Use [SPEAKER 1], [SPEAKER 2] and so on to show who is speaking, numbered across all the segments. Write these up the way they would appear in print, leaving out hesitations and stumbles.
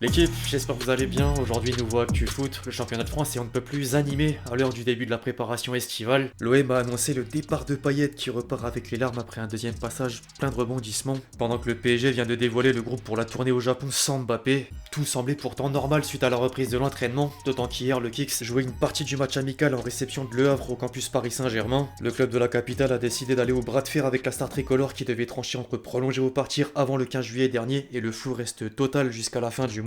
[SPEAKER 1] L'équipe, j'espère que vous allez bien. Aujourd'hui, nouveau Actu Foot. Le championnat de France est on ne peut plus animé à l'heure du début de la préparation estivale. L'OM a annoncé le départ de Payet qui repart avec les larmes après un deuxième passage plein de rebondissements. Pendant que le PSG vient de dévoiler le groupe pour la tournée au Japon sans Mbappé. Tout semblait pourtant normal suite à la reprise de l'entraînement, d'autant qu'hier le Kicks jouait une partie du match amical en réception de Le Havre au campus Paris Saint-Germain. Le club de la capitale a décidé d'aller au bras de fer avec la star tricolore qui devait trancher entre prolonger ou partir avant le 15 juillet dernier et le flou reste total jusqu'à la fin du mois.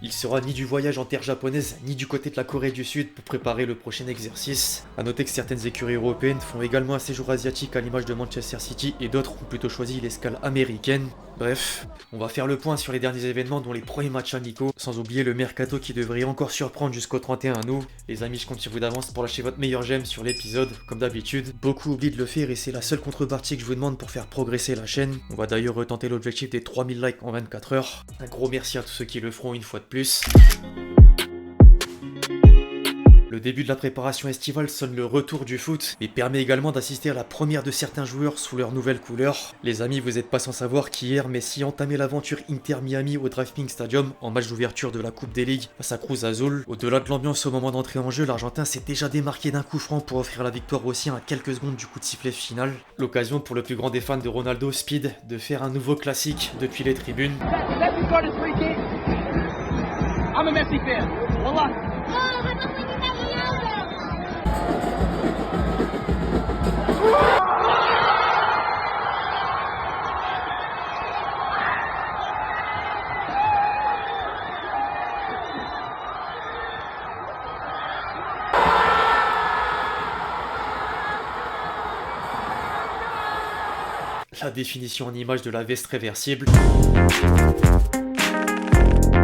[SPEAKER 1] Il sera ni du voyage en terre japonaise ni du côté de la Corée du Sud pour préparer le prochain exercice. A noter que certaines écuries européennes font également un séjour asiatique à l'image de Manchester City et d'autres ont plutôt choisi l'escale américaine. Bref, on va faire le point sur les derniers événements dont les premiers matchs amicaux, sans oublier le mercato qui devrait encore surprendre jusqu'au 31 août. Les amis, je compte sur vous d'avance pour lâcher votre meilleur j'aime sur l'épisode, comme d'habitude. Beaucoup oublient de le faire et c'est la seule contrepartie que je vous demande pour faire progresser la chaîne. On va d'ailleurs retenter l'objectif des 3000 likes en 24 heures. Un gros merci à tous ceux qui le feront une fois de plus. Le début de la préparation estivale sonne le retour du foot, mais permet également d'assister à la première de certains joueurs sous leur nouvelle couleur. Les amis, vous n'êtes pas sans savoir qu'hier, Messi entamait l'aventure Inter Miami au DraftKings Stadium en match d'ouverture de la Coupe des Ligues face à Cruz Azul. Au-delà de l'ambiance au moment d'entrer en jeu, l'Argentin s'est déjà démarqué d'un coup franc pour offrir la victoire aux siens à quelques secondes du coup de sifflet final. L'occasion pour le plus grand des fans de Ronaldo, Speed, de faire un nouveau classique depuis les tribunes.
[SPEAKER 2] I'm a Messi fan. Wallah.
[SPEAKER 1] La définition en image de la veste réversible.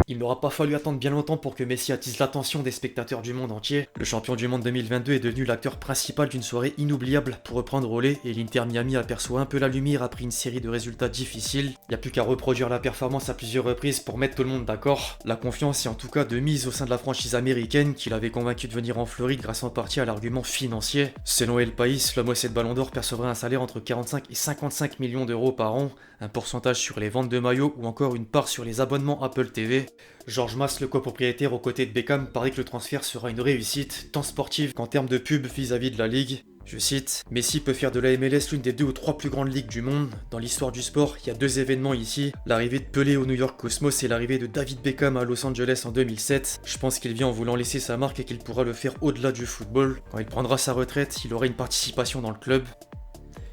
[SPEAKER 1] Il n'aura pas fallu attendre bien longtemps pour que Messi attise l'attention des spectateurs du monde entier. Le champion du monde 2022 est devenu l'acteur principal d'une soirée inoubliable pour reprendre au lait et l'Inter Miami aperçoit un peu la lumière après une série de résultats difficiles. Il n'y a plus qu'à reproduire la performance à plusieurs reprises pour mettre tout le monde d'accord. La confiance est en tout cas de mise au sein de la franchise américaine qui l'avait convaincu de venir en Floride grâce en partie à l'argument financier. Selon El País, l'homme aux 7 ballons d'or percevrait un salaire entre 45 et 55 millions d'euros par an, un pourcentage sur les ventes de maillots ou encore une part sur les abonnements Apple TV. George Mas, le copropriétaire aux côtés de Beckham, paraît que le transfert sera une réussite, tant sportive qu'en termes de pub vis-à-vis de la ligue. Je cite, Messi peut faire de la MLS l'une des 2 ou 3 plus grandes ligues du monde. Dans l'histoire du sport, il y a 2 événements ici, l'arrivée de Pelé au New York Cosmos et l'arrivée de David Beckham à Los Angeles en 2007. Je pense qu'il vient en voulant laisser sa marque et qu'il pourra le faire au-delà du football. Quand il prendra sa retraite, il aura une participation dans le club.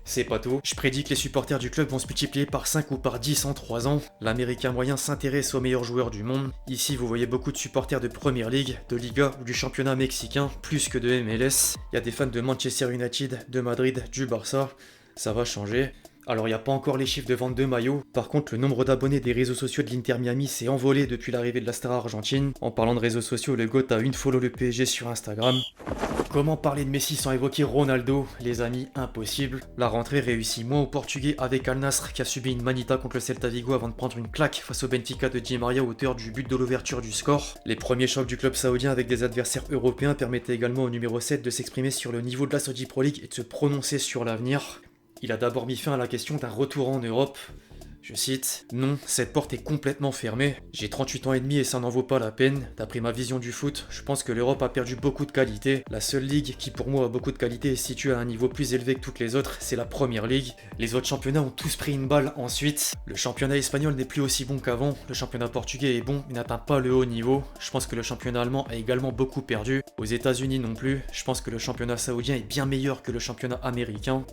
[SPEAKER 1] C'est pas tout, je prédis que les supporters du club vont se multiplier par 5 ou par 10 en 3 ans. L'américain moyen s'intéresse aux meilleurs joueurs du monde. Ici vous voyez beaucoup de supporters de Premier League, de Liga ou du championnat mexicain, plus que de MLS. Il y a des fans de Manchester United, de Madrid, du Barça. Ça va changer. Alors il n'y a pas encore les chiffres de vente de maillots, par contre le nombre d'abonnés des réseaux sociaux de l'Inter Miami s'est envolé depuis l'arrivée de la star argentine. En parlant de réseaux sociaux, le GOAT a une follow le PSG sur Instagram. Comment parler de Messi sans évoquer Ronaldo? Les amis, impossible. La rentrée réussit moins au Portugais avec Al Nassr qui a subi une manita contre le Celta Vigo avant de prendre une claque face au Benfica de Di Maria à hauteur du but de l'ouverture du score. Les premiers chocs du club saoudien avec des adversaires européens permettaient également au numéro 7 de s'exprimer sur le niveau de la Saudi Pro League et de se prononcer sur l'avenir. Il a d'abord mis fin à la question d'un retour en Europe. Je cite, non, cette porte est complètement fermée. J'ai 38 ans et demi et ça n'en vaut pas la peine. D'après ma vision du foot, je pense que l'Europe a perdu beaucoup de qualité. La seule ligue qui pour moi a beaucoup de qualité et se situe à un niveau plus élevé que toutes les autres, c'est la Première Ligue. Les autres championnats ont tous pris une balle ensuite. Le championnat espagnol n'est plus aussi bon qu'avant. Le championnat portugais est bon mais n'atteint pas le haut niveau. Je pense que le championnat allemand a également beaucoup perdu. Aux États-Unis non plus. Je pense que le championnat saoudien est bien meilleur que le championnat américain.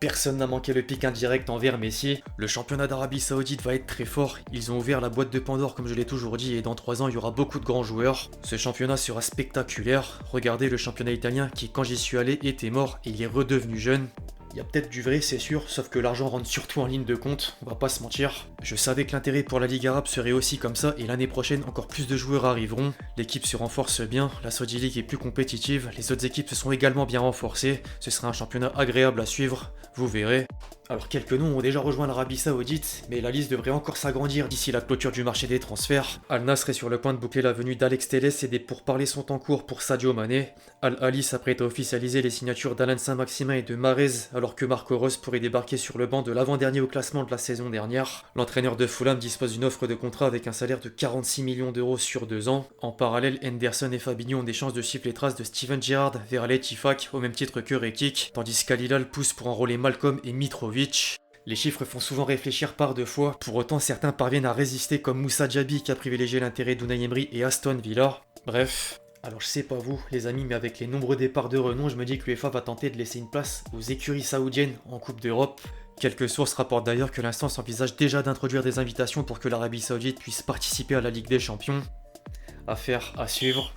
[SPEAKER 1] Personne n'a manqué le pic indirect envers Messi. Le championnat d'Arabie Saoudite va être très fort. Ils ont ouvert la boîte de Pandore comme je l'ai toujours dit et dans 3 ans il y aura beaucoup de grands joueurs. Ce championnat sera spectaculaire. Regardez le championnat italien qui quand j'y suis allé était mort et il est redevenu jeune. Il y a peut-être du vrai, c'est sûr, sauf que l'argent rentre surtout en ligne de compte, on va pas se mentir. Je savais que l'intérêt pour la Ligue arabe serait aussi comme ça, et l'année prochaine, encore plus de joueurs arriveront. L'équipe se renforce bien, la Saudi League est plus compétitive, les autres équipes se sont également bien renforcées. Ce sera un championnat agréable à suivre, vous verrez. Alors quelques noms ont déjà rejoint l'Arabie Saoudite, mais la liste devrait encore s'agrandir d'ici la clôture du marché des transferts. Al Nassr est sur le point de boucler la venue d'Alex Telles et des pourparlers sont en cours pour Sadio Mané. Al Ahly s'apprête à officialiser les signatures d'Alain Saint-Maximin et de Mahrez, alors que Marco Reus pourrait débarquer sur le banc de l'avant-dernier au classement de la saison dernière. L'entraîneur de Fulham dispose d'une offre de contrat avec un salaire de 46 millions d'euros sur 2 ans. En parallèle, Henderson et Fabinho ont des chances de suivre les traces de Steven Gerrard vers Al Ettifaq au même titre que Rekik, tandis qu'Al Hilal pousse pour enrôler Malcolm et Mitrovic. Les chiffres font souvent réfléchir par deux fois, pour autant certains parviennent à résister comme Moussa Diaby qui a privilégié l'intérêt d'Unai Emery et Aston Villa. Bref, alors je sais pas vous les amis, mais avec les nombreux départs de renom, je me dis que l'UEFA va tenter de laisser une place aux écuries saoudiennes en Coupe d'Europe. Quelques sources rapportent d'ailleurs que l'instance envisage déjà d'introduire des invitations pour que l'Arabie Saoudite puisse participer à la Ligue des Champions. Affaire à suivre.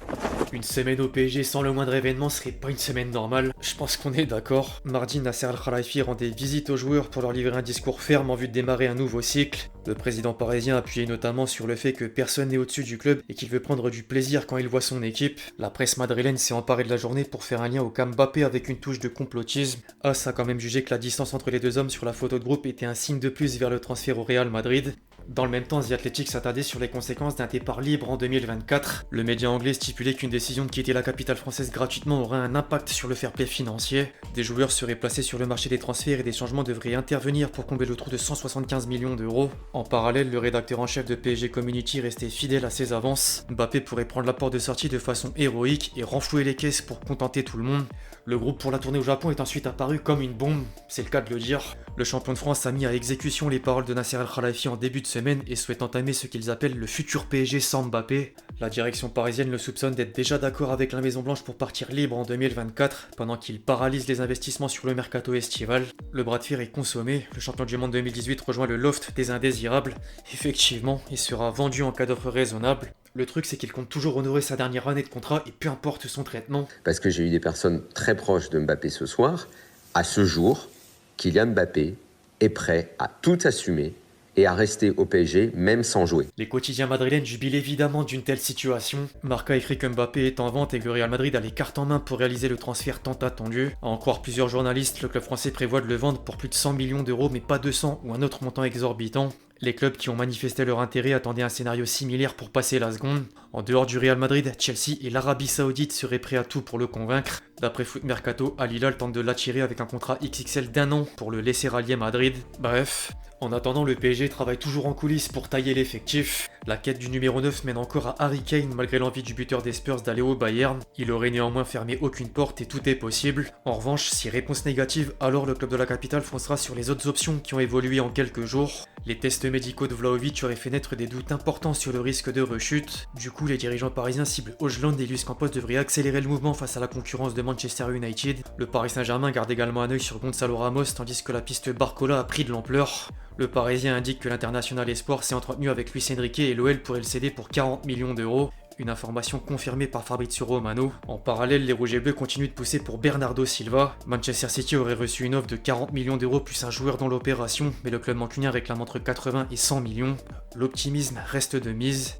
[SPEAKER 1] Une semaine au PSG sans le moindre événement serait pas une semaine normale, je pense qu'on est d'accord. Mardi, Nasser Al-Khelaifi rendait visite aux joueurs pour leur livrer un discours ferme en vue de démarrer un nouveau cycle. Le président parisien appuyait notamment sur le fait que personne n'est au-dessus du club et qu'il veut prendre du plaisir quand il voit son équipe. La presse madrilène s'est emparée de la journée pour faire un lien au cas Mbappé avec une touche de complotisme. As a quand même jugé que la distance entre les deux hommes sur la photo de groupe était un signe de plus vers le transfert au Real Madrid. Dans le même temps, The Athletic s'attardait sur les conséquences d'un départ libre en 2024. Le média anglais stipulait qu'une décision de quitter la capitale française gratuitement aurait un impact sur le fair play financier. Des joueurs seraient placés sur le marché des transferts et des changements devraient intervenir pour combler le trou de 175 millions d'euros. En parallèle, le rédacteur en chef de PSG Community restait fidèle à ses avances. Mbappé pourrait prendre la porte de sortie de façon héroïque et renflouer les caisses pour contenter tout le monde. Le groupe pour la tournée au Japon est ensuite apparu comme une bombe, c'est le cas de le dire. Le champion de France a mis à exécution les paroles de Nasser Al-Khelaifi en début de semaine et souhaite entamer ce qu'ils appellent le futur PSG sans Mbappé. La direction parisienne le soupçonne d'être déjà d'accord avec la Maison Blanche pour partir libre en 2024, pendant qu'il paralyse les investissements sur le mercato estival. Le bras de fer est consommé, le champion du monde 2018 rejoint le loft des indésirables. Effectivement, il sera vendu en cas d'offre raisonnable. Le truc, c'est qu'il compte toujours honorer sa dernière année de contrat et peu importe son traitement.
[SPEAKER 3] Parce que j'ai eu des personnes très proches de Mbappé ce soir. À ce jour, Kylian Mbappé est prêt à tout assumer et à rester au PSG même sans jouer.
[SPEAKER 1] Les quotidiens madrilènes jubilent évidemment d'une telle situation. Marca écrit que Mbappé est en vente et que le Real Madrid a les cartes en main pour réaliser le transfert tant attendu. À en croire plusieurs journalistes, le club français prévoit de le vendre pour plus de 100 millions d'euros mais pas 200 ou un autre montant exorbitant. Les clubs qui ont manifesté leur intérêt attendaient un scénario similaire pour passer la seconde. En dehors du Real Madrid, Chelsea et l'Arabie Saoudite seraient prêts à tout pour le convaincre. D'après Foot Mercato, Al Hilal tente de l'attirer avec un contrat XXL d'1 an pour le laisser rallier Madrid. Bref, en attendant, le PSG travaille toujours en coulisses pour tailler l'effectif. La quête du numéro 9 mène encore à Harry Kane malgré l'envie du buteur des Spurs d'aller au Bayern. Il aurait néanmoins fermé aucune porte et tout est possible. En revanche, si réponse négative, alors le club de la capitale foncera sur les autres options qui ont évolué en quelques jours. Les tests médicaux de Vlahovic auraient fait naître des doutes importants sur le risque de rechute. Du coup, les dirigeants parisiens ciblent Højlund et Luis Campos devraient accélérer le mouvement face à la concurrence de Manchester United. Le Paris Saint-Germain garde également un œil sur Gonzalo Ramos tandis que la piste Barcola a pris de l'ampleur. Le Parisien indique que l'international espoir s'est entretenu avec Luis Enrique et l'OL pourrait le céder pour 40 millions d'euros. Une information confirmée par Fabrizio Romano. En parallèle, les Rouges et Bleus continuent de pousser pour Bernardo Silva. Manchester City aurait reçu une offre de 40 millions d'euros plus un joueur dans l'opération, mais le club mancunien réclame entre 80 et 100 millions. L'optimisme reste de mise.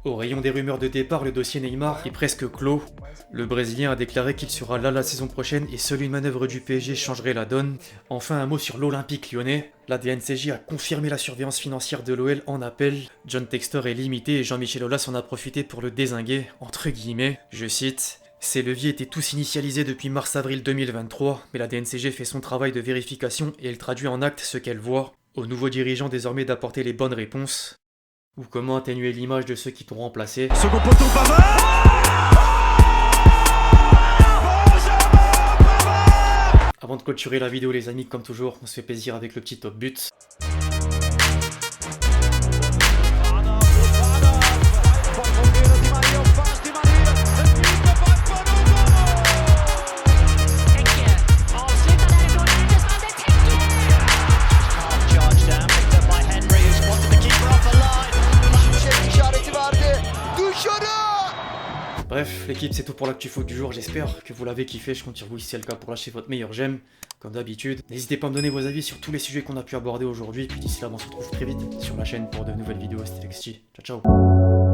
[SPEAKER 1] Au rayon des rumeurs de départ, le dossier Neymar est presque clos. Le Brésilien a déclaré qu'il sera là la saison prochaine et seule une manœuvre du PSG changerait la donne. Enfin, un mot sur l'Olympique lyonnais. La DNCJ a confirmé la surveillance financière de l'OL en appel. John Textor est limité et Jean-Michel Aulas en a profité pour le dézinguer, entre guillemets. Je cite... Ces leviers étaient tous initialisés depuis mars-avril 2023, mais la DNCG fait son travail de vérification et elle traduit en acte ce qu'elle voit. Aux nouveaux dirigeants désormais d'apporter les bonnes réponses. Ou comment atténuer l'image de ceux qui t'ont remplacé.
[SPEAKER 4] Second poteau,
[SPEAKER 1] Avant de clôturer la vidéo les amis, comme toujours, on se fait plaisir avec le petit top but. Bref, l'équipe, c'est tout pour l'actu foot du jour. J'espère que vous l'avez kiffé. Je compte sur vous si c'est le cas pour lâcher votre meilleur j'aime, comme d'habitude. N'hésitez pas à me donner vos avis sur tous les sujets qu'on a pu aborder aujourd'hui. Puis d'ici là, on se retrouve très vite sur la chaîne pour de nouvelles vidéos. C'était Lexi. Ciao, ciao.